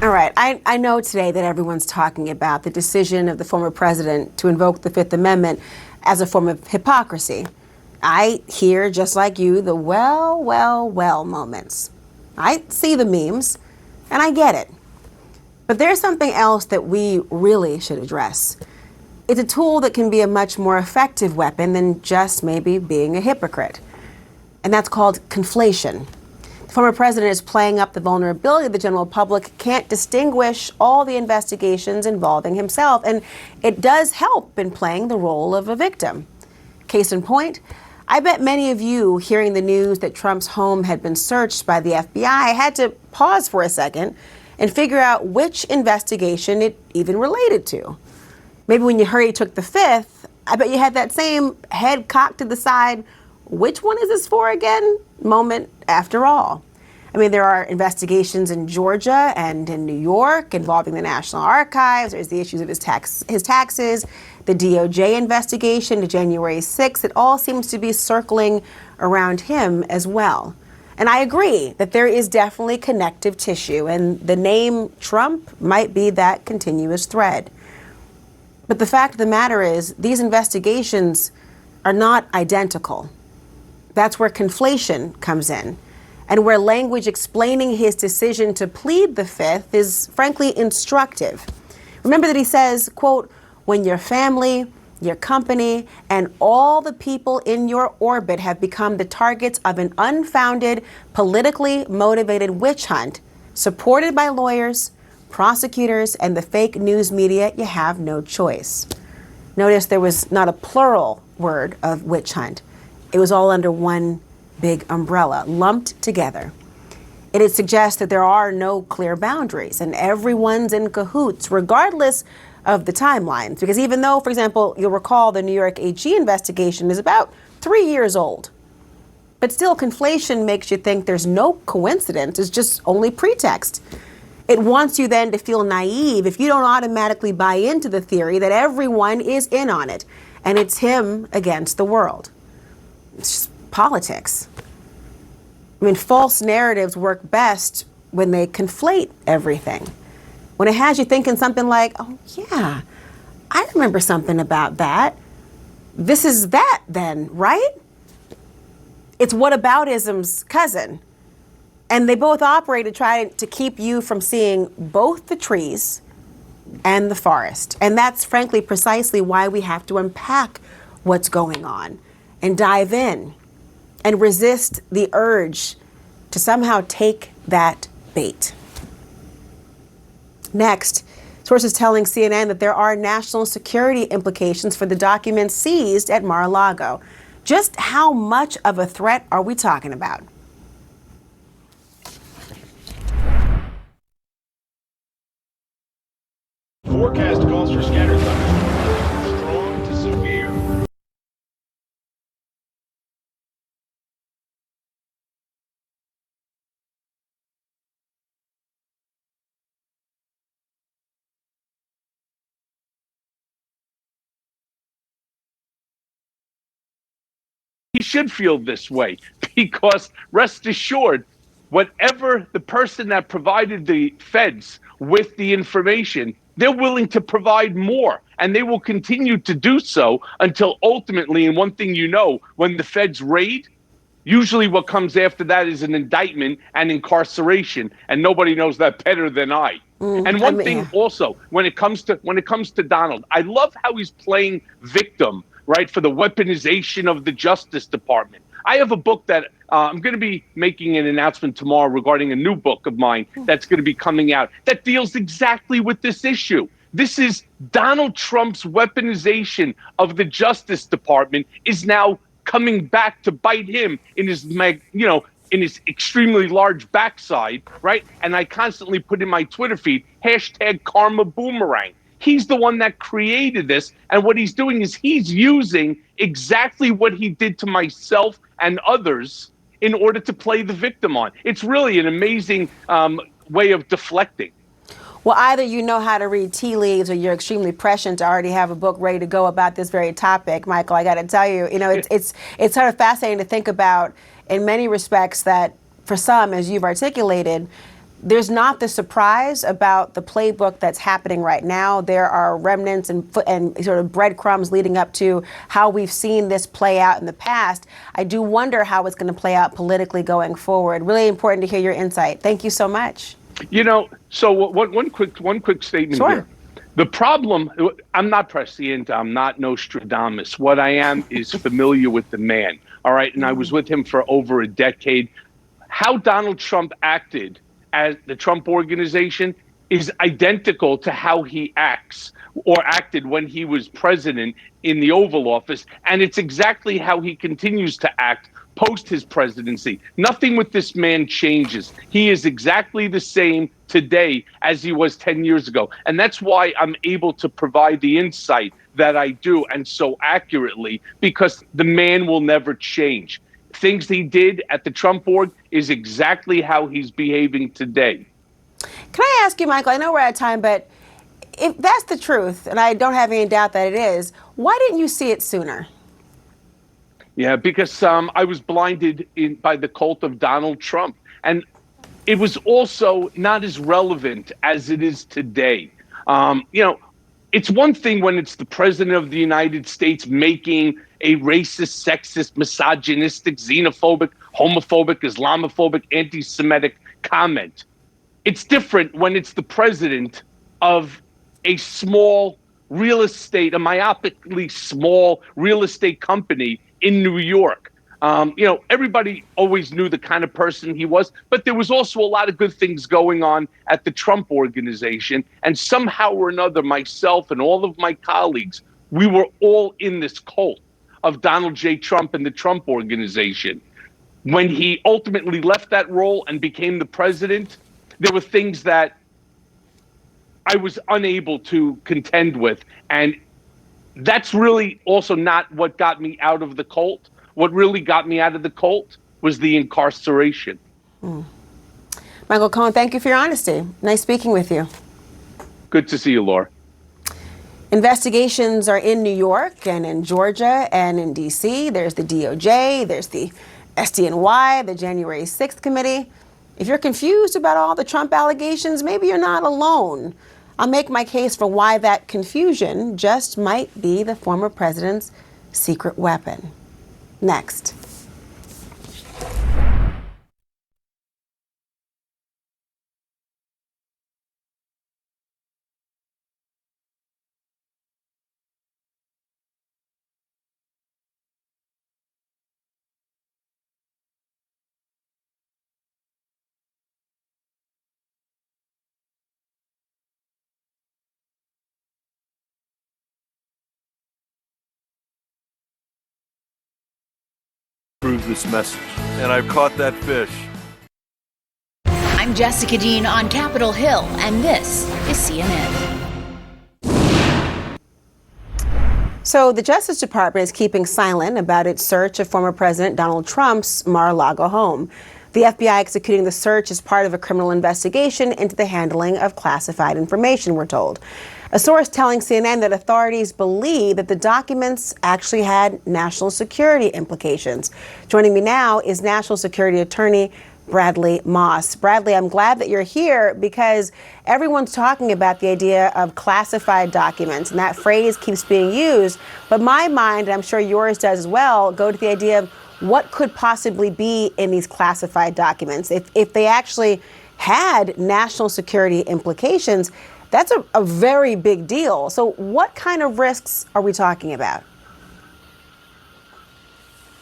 All right. I know today that everyone's talking about the decision of the former president to invoke the Fifth Amendment as a form of hypocrisy. I hear, just like you, the well moments. I see the memes, and I get it. But there's something else that we really should address. It's a tool that can be a much more effective weapon than just maybe being a hypocrite. And that's called conflation. The former president is playing up the vulnerability the general public can't distinguish all the investigations involving himself. And it does help in playing the role of a victim. Case in point, I bet many of you hearing the news that Trump's home had been searched by the FBI had to pause for a second and figure out which investigation it even related to. Maybe when you heard he took the Fifth, I bet you had that same head cocked to the side, which one is this for again moment after all. I mean, there are investigations in Georgia and in New York involving the National Archives. There's the issues of his taxes, the DOJ investigation to January 6th. It all seems to be circling around him as well. And I agree that there is definitely connective tissue, and the name Trump might be that continuous thread. But the fact of the matter is, these investigations are not identical. That's where conflation comes in, and where language explaining his decision to plead the Fifth is frankly instructive. Remember that he says, quote, "When your family, your company, and all the people in your orbit have become the targets of an unfounded, politically motivated witch hunt, supported by lawyers, prosecutors, and the fake news media, you have no choice." Notice there was not a plural word of witch hunt. It was all under one big umbrella, lumped together. It suggests that there are no clear boundaries and everyone's in cahoots, regardless of the timelines. Because even though, for example, you'll recall the New York AG investigation is about 3 years old, but still conflation makes you think there's no coincidence, it's just only pretext. It wants you then to feel naive if you don't automatically buy into the theory that everyone is in on it and it's him against the world. It's just politics. I mean, false narratives work best when they conflate everything. When it has you thinking something like, oh yeah, I remember something about that. This is that then, right? It's whataboutism's cousin. And they both operate to try to keep you from seeing both the trees and the forest. And that's frankly precisely why we have to unpack what's going on and dive in and resist the urge to somehow take that bait. Next, sources telling CNN that there are national security implications for the documents seized at Mar-a-Lago. Just how much of a threat are we talking about? Forecast calls for scattered thunderstorms from strong to severe. He should feel this way because rest assured, whatever the person that provided the feds with the information, they're willing to provide more, and they will continue to do so until ultimately, and one thing you know, when the feds raid, usually what comes after that is an indictment and incarceration, and nobody knows that better than I. And one thing also, when it comes to Donald, I love how he's playing victim, right, for the weaponization of the Justice Department. I have a book that I'm going to be making an announcement tomorrow regarding a new book of mine that's going to be coming out that deals exactly with this issue. This is Donald Trump's weaponization of the Justice Department is now coming back to bite him in his, in his extremely large backside, right? And I constantly put in my Twitter feed, #KarmaBoomerang. He's the one that created this. And what he's doing is he's using exactly what he did to myself and others in order to play the victim on. It's really an amazing way of deflecting. Well, either you know how to read tea leaves or you're extremely prescient to already have a book ready to go about this very topic, Michael. I got to tell you, it's sort of fascinating to think about in many respects that for some, as you've articulated, there's not the surprise about the playbook that's happening right now. There are remnants and sort of breadcrumbs leading up to how we've seen this play out in the past. I do wonder how it's going to play out politically going forward. Really important to hear your insight. Thank you so much. So one quick statement Sure. here. The problem, I'm not prescient, I'm not Nostradamus. What I am is familiar with the man, all right? And I was with him for over a decade. How Donald Trump acted as the Trump Organization is identical to how he acts or acted when he was president in the Oval Office. And it's exactly how he continues to act post his presidency. Nothing with this man changes. He is exactly the same today as he was 10 years ago. And that's why I'm able to provide the insight that I do and so accurately, because the man will never change. Things he did at the Trump org is exactly how he's behaving today. Can I ask you, Michael, I know we're out of time, but if that's the truth, and I don't have any doubt that it is, why didn't you see it sooner? Yeah, because I was blinded by the cult of Donald Trump. And it was also not as relevant as it is today. It's one thing when it's the president of the United States making a racist, sexist, misogynistic, xenophobic, homophobic, Islamophobic, anti-Semitic comment. It's different when it's the president of a small real estate, a myopically small real estate company in New York. Everybody always knew the kind of person he was, but there was also a lot of good things going on at the Trump Organization. And somehow or another, myself and all of my colleagues, we were all in this cult of Donald J. Trump and the Trump Organization. When he ultimately left that role and became the president, there were things that I was unable to contend with. And that's really also not what got me out of the cult. What really got me out of the cult was the incarceration. Michael Cohen, thank you for your honesty. Nice speaking with you. Good to see you, Laura. Investigations are in New York and in Georgia and in D.C. There's the DOJ, there's the SDNY, the January 6th committee. If you're confused about all the Trump allegations, maybe you're not alone. I'll make my case for why that confusion just might be the former president's secret weapon. Next. Approve this message, and I've caught that fish. I'm Jessica Dean on Capitol Hill, and this is CNN. So the Justice Department is keeping silent about its search of former President Donald Trump's Mar-a-Lago home. The FBI executing the search is part of a criminal investigation into the handling of classified information, we're told. A source telling CNN that authorities believe that the documents actually had national security implications. Joining me now is National Security Attorney Bradley Moss. Bradley, I'm glad that you're here because everyone's talking about the idea of classified documents, and that phrase keeps being used. But my mind, and I'm sure yours does as well, go to the idea of what could possibly be in these classified documents. If they actually had national security implications, that's a very big deal. So what kind of risks are we talking about?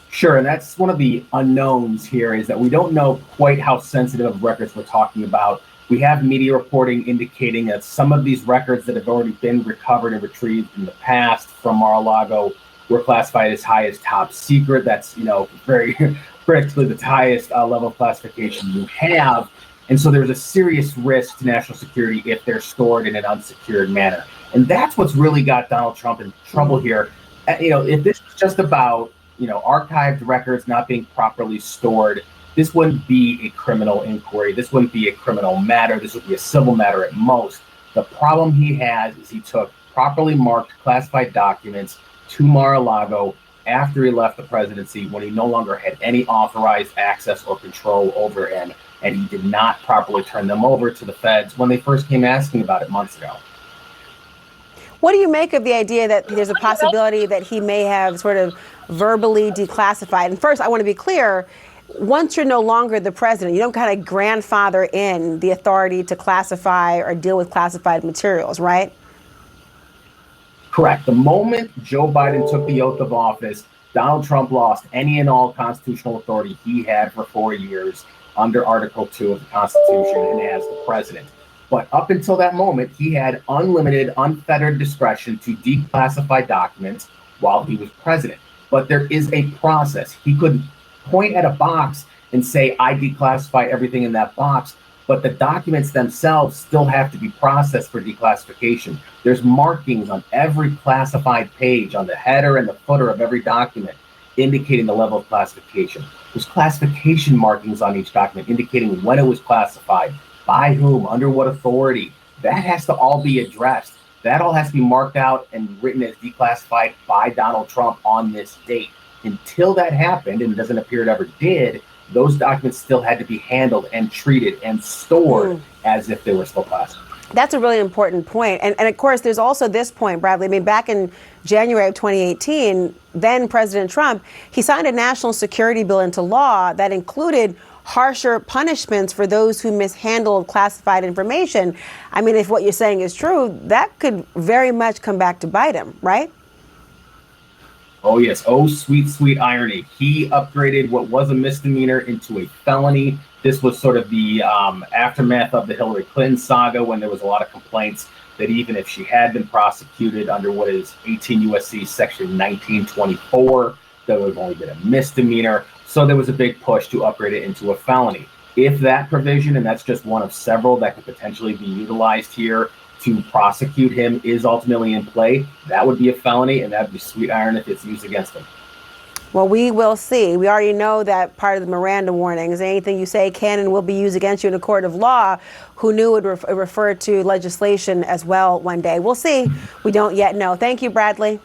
Sure, and that's one of the unknowns here is that we don't know quite how sensitive of records we're talking about. We have media reporting indicating that some of these records that have already been recovered and retrieved in the past from Mar-a-Lago were classified as high as top secret. That's, very practically the highest level of classification you have. And so there's a serious risk to national security if they're stored in an unsecured manner. And that's what's really got Donald Trump in trouble here. If this was just about, archived records not being properly stored, this wouldn't be a criminal inquiry. This wouldn't be a criminal matter. This would be a civil matter at most. The problem he has is he took properly marked classified documents to Mar-a-Lago after he left the presidency when he no longer had any authorized access or control over an and he did not properly turn them over to the feds when they first came asking about it months ago. What do you make of the idea that there's a possibility that he may have sort of verbally declassified? And first, I want to be clear, once you're no longer the president, you don't kind of grandfather in the authority to classify or deal with classified materials, right? Correct. The moment Joe Biden took the oath of office, Donald Trump lost any and all constitutional authority he had for 4 years under Article 2 of the Constitution and as the president. But up until that moment, he had unlimited, unfettered discretion to declassify documents while he was president. But there is a process. He could point at a box and say, I declassify everything in that box, but the documents themselves still have to be processed for declassification. There's markings on every classified page, on the header and the footer of every document, indicating the level of classification. There's classification markings on each document indicating when it was classified, by whom, under what authority. That has to all be addressed. That all has to be marked out and written as declassified by Donald Trump on this date. Until that happened, and it doesn't appear it ever did, those documents still had to be handled and treated and stored as if they were still classified. That's a really important point. And of course, there's also this point, Bradley. I mean, back in January of 2018, then President Trump, he signed a national security bill into law that included harsher punishments for those who mishandled classified information. I mean, if what you're saying is true, that could very much come back to bite him, right? Oh, yes. Oh, sweet, sweet irony. He upgraded what was a misdemeanor into a felony. This was sort of the aftermath of the Hillary Clinton saga, when there was a lot of complaints that even if she had been prosecuted under what is 18 U.S.C. Section 1924, that would have only been a misdemeanor. So there was a big push to upgrade it into a felony. If that provision, and that's just one of several that could potentially be utilized here to prosecute him, is ultimately in play, that would be a felony, and that would be sweet iron if it's used against him. Well, we will see. We already know that part of the Miranda warnings, anything you say can and will be used against you in a court of law. Who knew it would refer to legislation as well one day? We'll see. We don't yet know. Thank you, Bradley.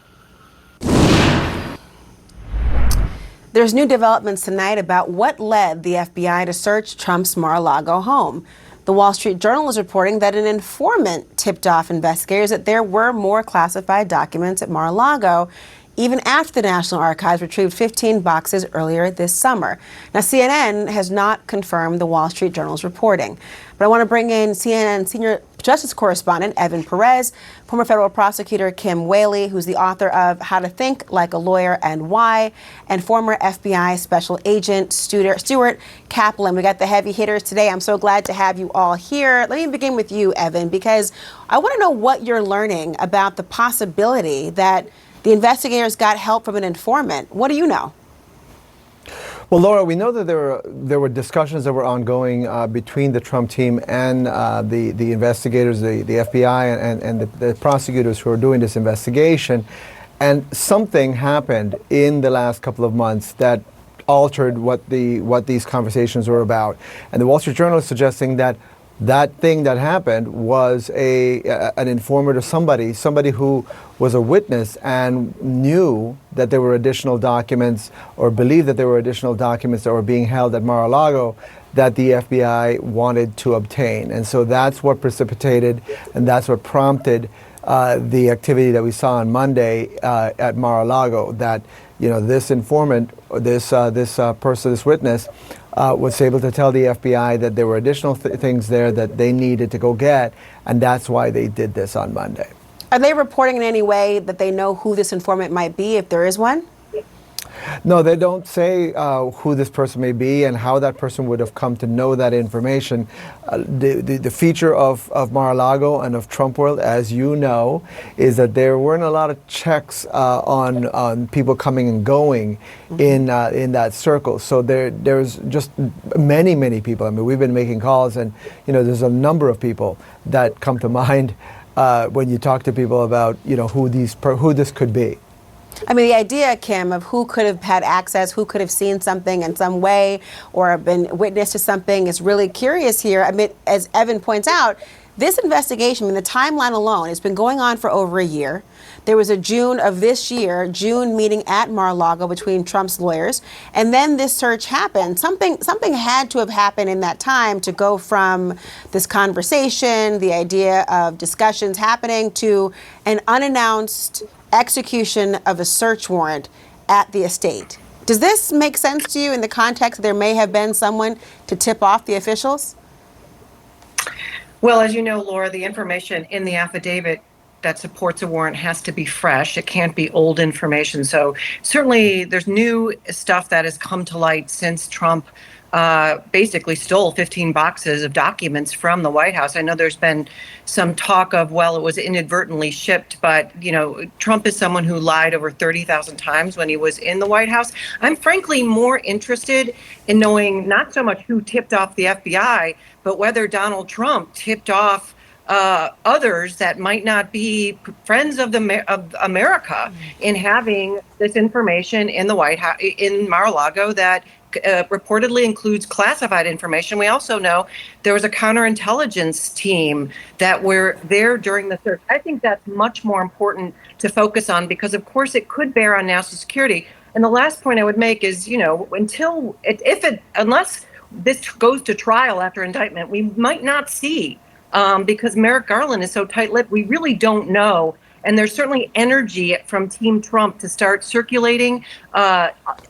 There's new developments tonight about what led the FBI to search Trump's Mar-a-Lago home. The Wall Street Journal is reporting that an informant tipped off investigators that there were more classified documents at Mar-a-Lago, even after the National Archives retrieved 15 boxes earlier this summer. Now, CNN has not confirmed the Wall Street Journal's reporting, but I want to bring in CNN senior justice correspondent Evan Perez, former federal prosecutor Kim Whaley, who's the author of How to Think Like a Lawyer and Why, and former FBI Special Agent Stuart Kaplan. We got the heavy hitters today. I'm so glad to have you all here. Let me begin with you, Evan, because I want to know what you're learning about the possibility that the investigators got help from an informant. What do you know? Well, Laura, we know that there were discussions that were ongoing between the Trump team and the investigators, the FBI, and the prosecutors who are doing this investigation. And something happened in the last couple of months that altered what these conversations were about. And the Wall Street Journal is suggesting that thing that happened was an informant or somebody who was a witness and knew that there were additional documents, or believed that there were additional documents that were being held at Mar-a-Lago that the FBI wanted to obtain. And so that's what precipitated and that's what prompted the activity that we saw on Monday at Mar-a-Lago, that this informant, this witness, was able to tell the FBI that there were additional things there that they needed to go get, and that's why they did this on Monday. Are they reporting in any way that they know who this informant might be, if there is one? No, they don't say who this person may be and how that person would have come to know that information. The feature of Mar-a-Lago and of Trump World, as you know, is that there weren't a lot of checks on people coming and going in that circle. So there's just many people. I mean, we've been making calls, and there's a number of people that come to mind when you talk to people about who this could be. I mean, the idea, Kim, of who could have had access, who could have seen something in some way or been witness to something is really curious here. I mean, as Evan points out, this investigation, I mean, the timeline alone, it's been going on for over a year. There was a June of this year, June meeting at Mar-a-Lago between Trump's lawyers, and then this search happened. Something had to have happened in that time to go from this conversation, the idea of discussions happening, to an unannounced execution of a search warrant at the estate. Does this make sense to you in the context that there may have been someone to tip off the officials? Well, as you know, Laura, the information in the affidavit that supports a warrant has to be fresh. It can't be old information. So certainly there's new stuff that has come to light since Trump basically stole 15 boxes of documents from the White House. I know there's been some talk of, well, it was inadvertently shipped, but, you know, Trump is someone who lied over 30,000 times when he was in the White House. I'm frankly more interested in knowing not so much who tipped off the FBI, but whether Donald Trump tipped off others that might not be friends of America in having this information in the White House, in Mar-a-Lago, that reportedly includes classified information. We also know there was a counterintelligence team that were there during the search. I think that's much more important to focus on because, of course, it could bear on national security. And the last point I would make is, you know, unless this goes to trial after indictment, we might not see. Because Merrick Garland is so tight-lipped, we really don't know. And there's certainly energy from Team Trump to start circulating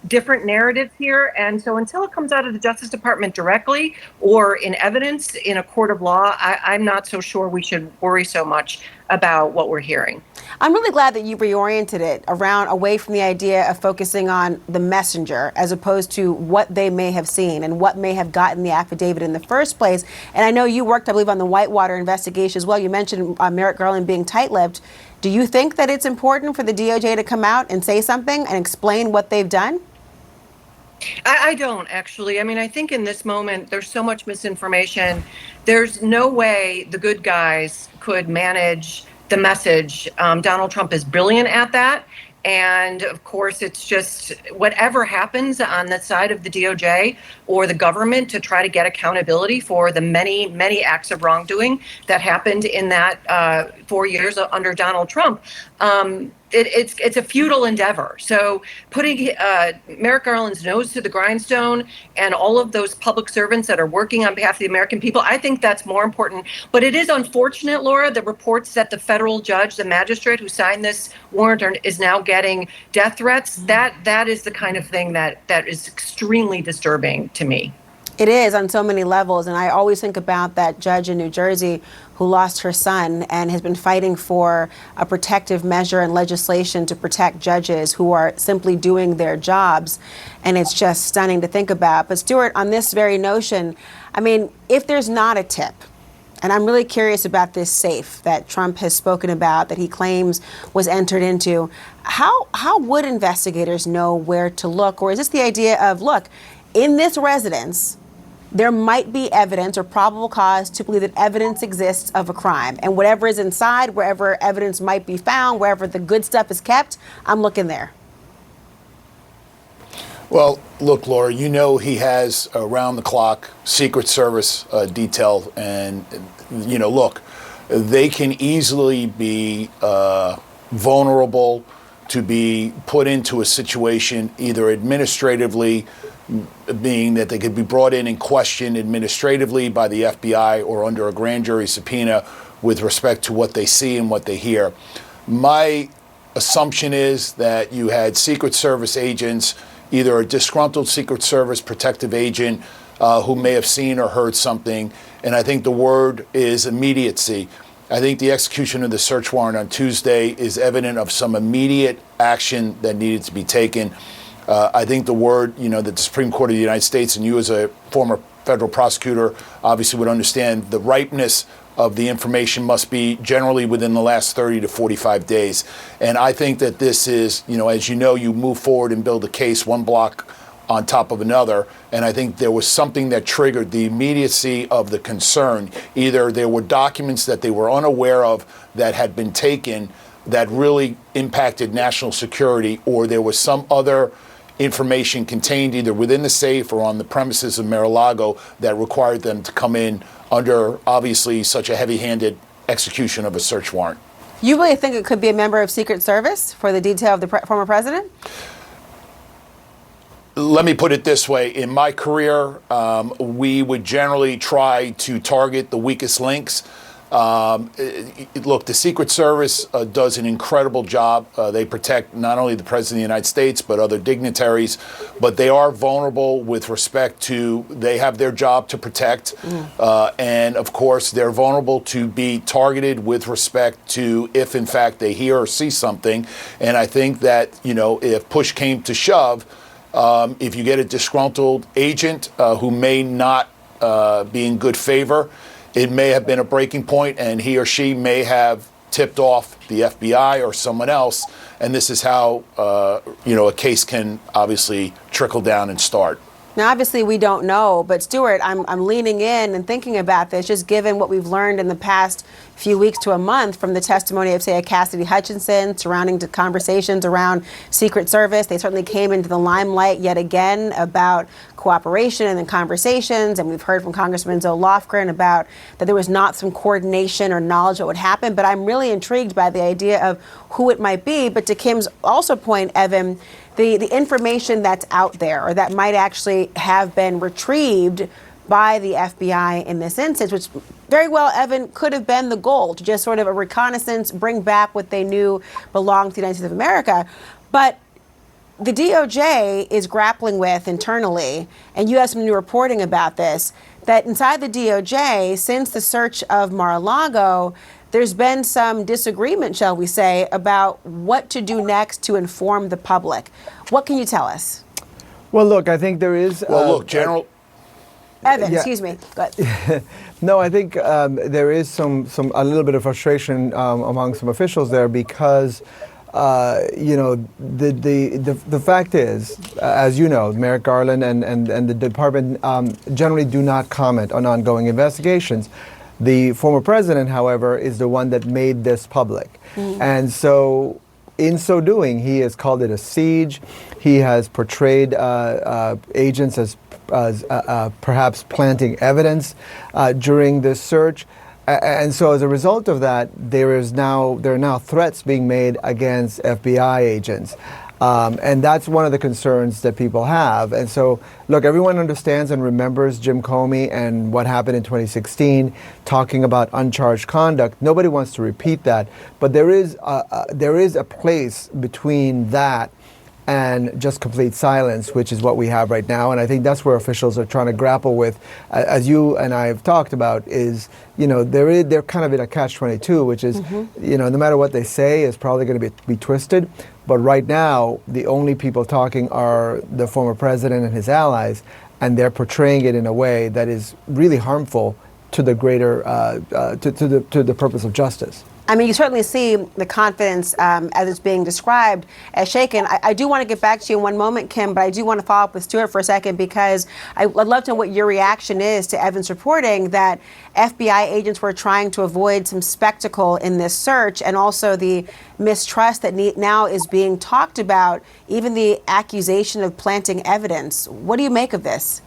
different narratives here. And so until it comes out of the Justice Department directly or in evidence in a court of law, I'm not so sure we should worry so much about what we're hearing. I'm really glad that you reoriented it away from the idea of focusing on the messenger as opposed to what they may have seen and what may have gotten the affidavit in the first place. And I know you worked, I believe, on the Whitewater investigation as well. You mentioned Merrick Garland being tight-lipped. Do you think that it's important for the DOJ to come out and say something and explain what they've done? I don't, actually. I mean, I think in this moment, there's so much misinformation. There's no way the good guys could manage the message. Donald Trump is brilliant at that. And of course, it's just whatever happens on the side of the DOJ or the government to try to get accountability for the many, many acts of wrongdoing that happened in that 4 years under Donald Trump. It's a futile endeavor. So putting Merrick Garland's nose to the grindstone and all of those public servants that are working on behalf of the American people, I think that's more important. But it is unfortunate, Laura, the reports that the federal judge, the magistrate who signed this warrant is now getting death threats. That is the kind of thing that is extremely disturbing to me. It is on so many levels, and I always think about that judge in New Jersey who lost her son and has been fighting for a protective measure and legislation to protect judges who are simply doing their jobs, and it's just stunning to think about. But Stuart, on this very notion, I mean, if there's not a tip, and I'm really curious about this safe that Trump has spoken about, that he claims was entered into, how would investigators know where to look? Or is this the idea of, look, in this residence, there might be evidence or probable cause to believe that evidence exists of a crime. And whatever is inside, wherever evidence might be found, wherever the good stuff is kept, I'm looking there. Well, look, Laura, you know he has around-the-clock Secret Service detail. And, you know, look, they can easily be vulnerable to be put into a situation either administratively, being that they could be brought in and questioned administratively by the FBI or under a grand jury subpoena with respect to what they see and what they hear. My assumption is that you had Secret Service agents, either a disgruntled Secret Service protective agent who may have seen or heard something, and I think the word is immediacy. I think the execution of the search warrant on Tuesday is evident of some immediate action that needed to be taken. I think the word, that the Supreme Court of the United States, and you as a former federal prosecutor obviously would understand, the ripeness of the information must be generally within the last 30 to 45 days. And I think that this is, as you know, you move forward and build a case one block on top of another. And I think there was something that triggered the immediacy of the concern. Either there were documents that they were unaware of that had been taken that really impacted national security, or there was some other information contained either within the safe or on the premises of Mar-a-Lago that required them to come in under obviously such a heavy-handed execution of a search warrant. You really think it could be a member of Secret Service for the detail of the former president? Let me put it this way. In my career, we would generally try to target the weakest links. Look, the Secret Service does an incredible job. They protect not only the President of the United States, but other dignitaries. But they are vulnerable with respect to, they have their job to protect. And of course, they're vulnerable to be targeted with respect to if, in fact, they hear or see something. And I think that, if push came to shove, if you get a disgruntled agent who may not be in good favor, it may have been a breaking point, and he or she may have tipped off the FBI or someone else. And this is how, a case can obviously trickle down and start. Now, obviously, we don't know, but Stuart, I'm leaning in and thinking about this, just given what we've learned in the past few weeks to a month from the testimony of, say, a Cassidy Hutchinson surrounding the conversations around Secret Service. They certainly came into the limelight yet again about cooperation and then conversations. And we've heard from Congressman Zoe Lofgren about that there was not some coordination or knowledge what would happen. But I'm really intrigued by the idea of who it might be. But to Kim's also point, Evan, the information that's out there or that might actually have been retrieved by the FBI in this instance, which very well, Evan, could have been the goal, to just sort of a reconnaissance, bring back what they knew belonged to the United States of America. But the DOJ is grappling with internally, and you have some new reporting about this, that inside the DOJ, since the search of Mar-a-Lago, there's been some disagreement, shall we say, about what to do next to inform the public. What can you tell us? Well, look, I think there is... General... Evan, excuse me. Go ahead. No, I think there is a little bit of frustration among some officials there because, the fact is, as you know, Merrick Garland and the department generally do not comment on ongoing investigations. The former president, however, is the one that made this public. And so in so doing, he has called it a siege. He has portrayed agents as perhaps planting evidence during this search. And so as a result of that, there are now threats being made against FBI agents. And that's one of the concerns that people have. And so, look, everyone understands and remembers Jim Comey and what happened in 2016, talking about uncharged conduct. Nobody wants to repeat that. But there is a place between that and just complete silence, which is what we have right now. And I think that's where officials are trying to grapple with, as you and I have talked about, is, they're kind of in a catch-22, which is, no matter what they say, is probably going to be twisted. But right now, the only people talking are the former president and his allies, and they're portraying it in a way that is really harmful to the greater, to the purpose of justice. I mean, you certainly see the confidence as it's being described as shaken. I do want to get back to you in one moment, Kim, but I do want to follow up with Stuart for a second because I'd love to know what your reaction is to Evan's reporting that FBI agents were trying to avoid some spectacle in this search and also the mistrust that now is being talked about, even the accusation of planting evidence. What do you make of this?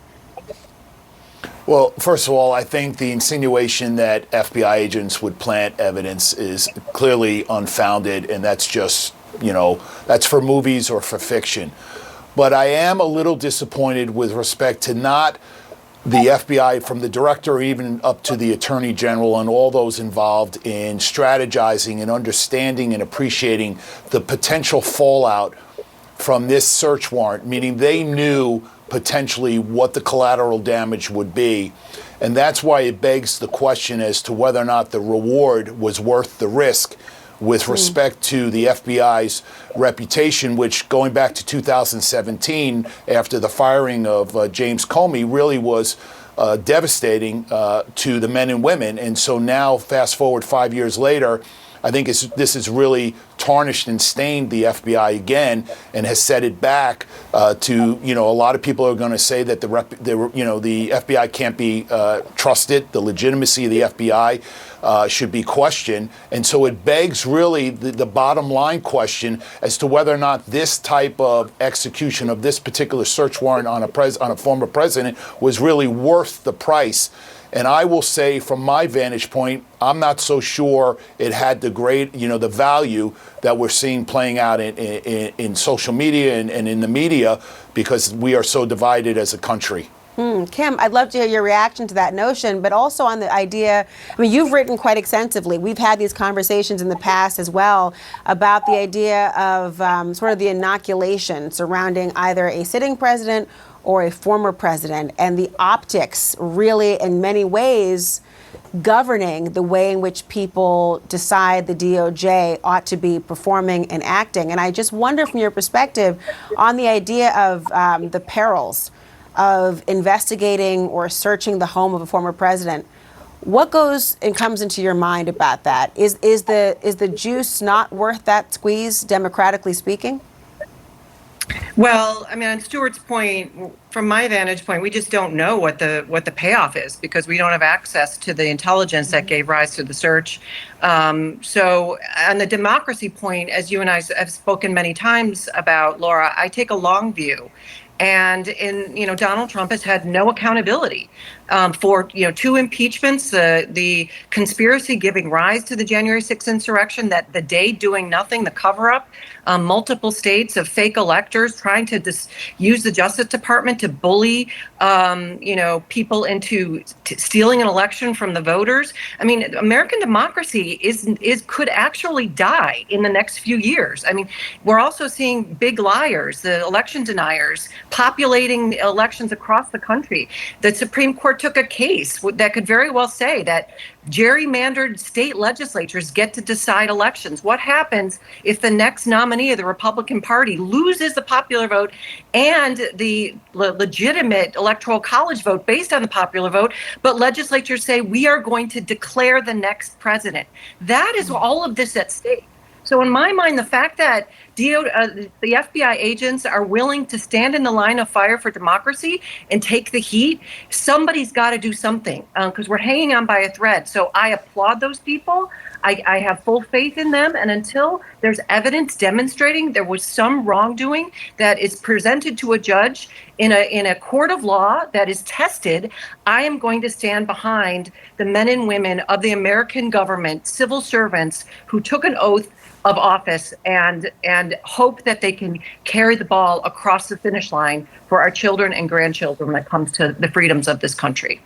Well, first of all, I think the insinuation that FBI agents would plant evidence is clearly unfounded, and that's just, that's for movies or for fiction. But I am a little disappointed with respect to not the FBI, from the director even up to the attorney general and all those involved in strategizing and understanding and appreciating the potential fallout from this search warrant, meaning they knew potentially what the collateral damage would be. And that's why it begs the question as to whether or not the reward was worth the risk with respect to the FBI's reputation, which going back to 2017, after the firing of James Comey, really was devastating to the men and women. And so now, fast forward 5 years later, I think this has really tarnished and stained the FBI again and has set it back to, a lot of people are going to say that the FBI can't be trusted. The legitimacy of the FBI should be questioned. And so it begs really the bottom line question as to whether or not this type of execution of this particular search warrant on a former president was really worth the price. And I will say, from my vantage point, I'm not so sure it had the the value that we're seeing playing out in social media and in the media, because we are so divided as a country. Kim, I'd love to hear your reaction to that notion, but also on the idea, I mean, you've written quite extensively. We've had these conversations in the past as well about the idea of sort of the inoculation surrounding either a sitting president or a former president, and the optics really in many ways governing the way in which people decide the DOJ ought to be performing and acting. And I just wonder, from your perspective, on the idea of the perils of investigating or searching the home of a former president, what goes and comes into your mind about that? Is the juice not worth that squeeze, democratically speaking? Well, I mean, on Stuart's point, from my vantage point, we just don't know what the payoff is, because we don't have access to the intelligence that gave rise to the search. So on the democracy point, as you and I have spoken many times about, Laura, I take a long view. And Donald Trump has had no accountability for 2 impeachments, the conspiracy giving rise to the January 6th insurrection, that the day doing nothing, the cover up, multiple states of fake electors trying to use the Justice Department to bully people into stealing an election from the voters. I mean, American democracy could actually die in the next few years. I mean, we're also seeing big liars, the election deniers, populating elections across the country. The Supreme Court took a case that could very well say that gerrymandered state legislatures get to decide elections. What happens if the next nominee of the Republican Party loses the popular vote and the legitimate electoral college vote based on the popular vote, but legislatures say we are going to declare the next president? That is all of this at stake. So in my mind, the fact that the FBI agents are willing to stand in the line of fire for democracy and take the heat, somebody's got to do something, because we're hanging on by a thread. So I applaud those people. I have full faith in them. And until there's evidence demonstrating there was some wrongdoing that is presented to a judge in a court of law that is tested, I am going to stand behind the men and women of the American government, civil servants who took an oath of office, and hope that they can carry the ball across the finish line for our children and grandchildren when it comes to the freedoms of this country.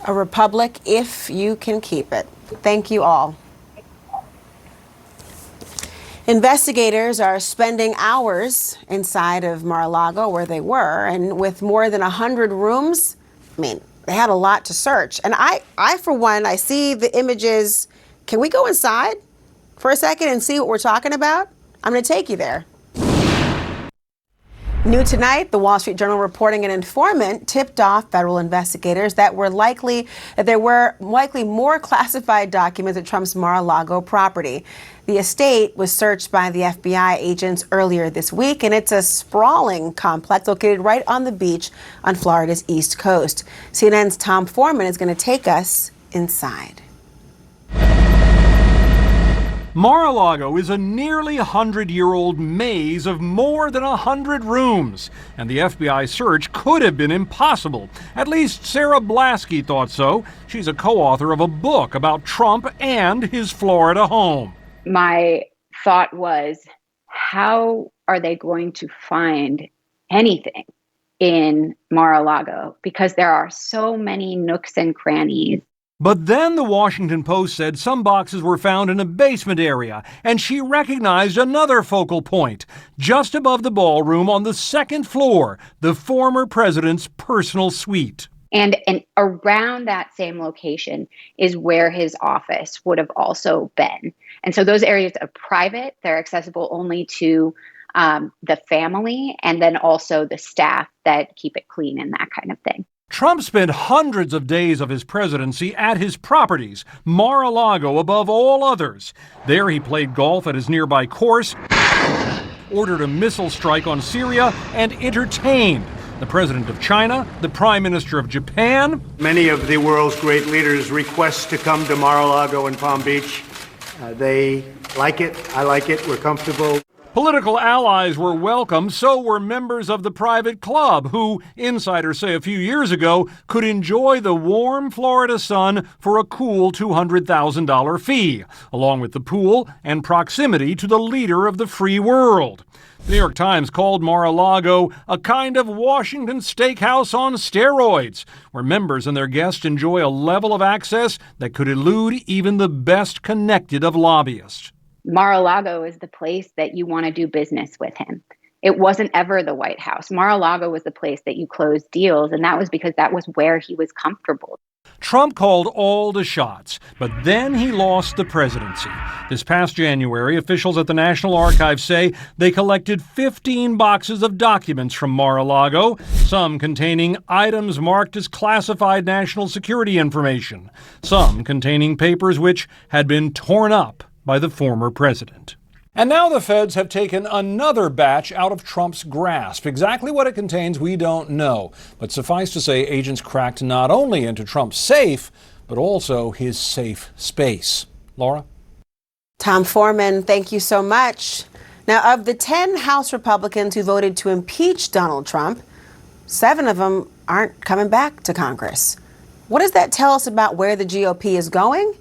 A republic, if you can keep it. Thank you all. Investigators are spending hours inside of Mar-a-Lago, where they were, and with more than 100 rooms, I mean, they had a lot to search. And I for one, I see the images. Can we go inside for a second and see what we're talking about? I'm going to take you there. New tonight, the Wall Street Journal reporting an informant tipped off federal investigators that there were likely more classified documents at Trump's Mar-a-Lago property. The estate was searched by the FBI agents earlier this week, and it's a sprawling complex located right on the beach on Florida's East Coast. CNN's Tom Foreman is going to take us inside. Mar-a-Lago is a nearly 100-year-old maze of more than 100 rooms, and the FBI search could have been impossible. At least Sarah Blasky thought so. She's a co-author of a book about Trump and his Florida home. My thought was, how are they going to find anything in Mar-a-Lago? Because there are so many nooks and crannies. But then the Washington Post said some boxes were found in a basement area, and she recognized another focal point. Just above the ballroom on the second floor, the former president's personal suite. And around that same location is where his office would have also been. And so those areas are private. They're accessible only to the family and then also the staff that keep it clean and that kind of thing. Trump spent hundreds of days of his presidency at his properties, Mar-a-Lago above all others. There he played golf at his nearby course, ordered a missile strike on Syria, and entertained the president of China, the prime minister of Japan. Many of the world's great leaders request to come to Mar-a-Lago and Palm Beach. They like it. I like it. We're comfortable. Political allies were welcome, so were members of the private club, who, insiders say a few years ago, could enjoy the warm Florida sun for a cool $200,000 fee, along with the pool and proximity to the leader of the free world. The New York Times called Mar-a-Lago a kind of Washington steakhouse on steroids, where members and their guests enjoy a level of access that could elude even the best connected of lobbyists. Mar-a-Lago is the place that you want to do business with him. It wasn't ever the White House. Mar-a-Lago was the place that you closed deals, and that was because that was where he was comfortable. Trump called all the shots, but then he lost the presidency. This past January, officials at the National Archives say they collected 15 boxes of documents from Mar-a-Lago, some containing items marked as classified national security information, some containing papers which had been torn up by the former president. And now the feds have taken another batch out of Trump's grasp. Exactly what it contains, we don't know. But suffice to say, agents cracked not only into Trump's safe, but also his safe space. Laura? Tom Foreman, thank you so much. Now, of the 10 House Republicans who voted to impeach Donald Trump, 7 of them aren't coming back to Congress. What does that tell us about where the GOP is going?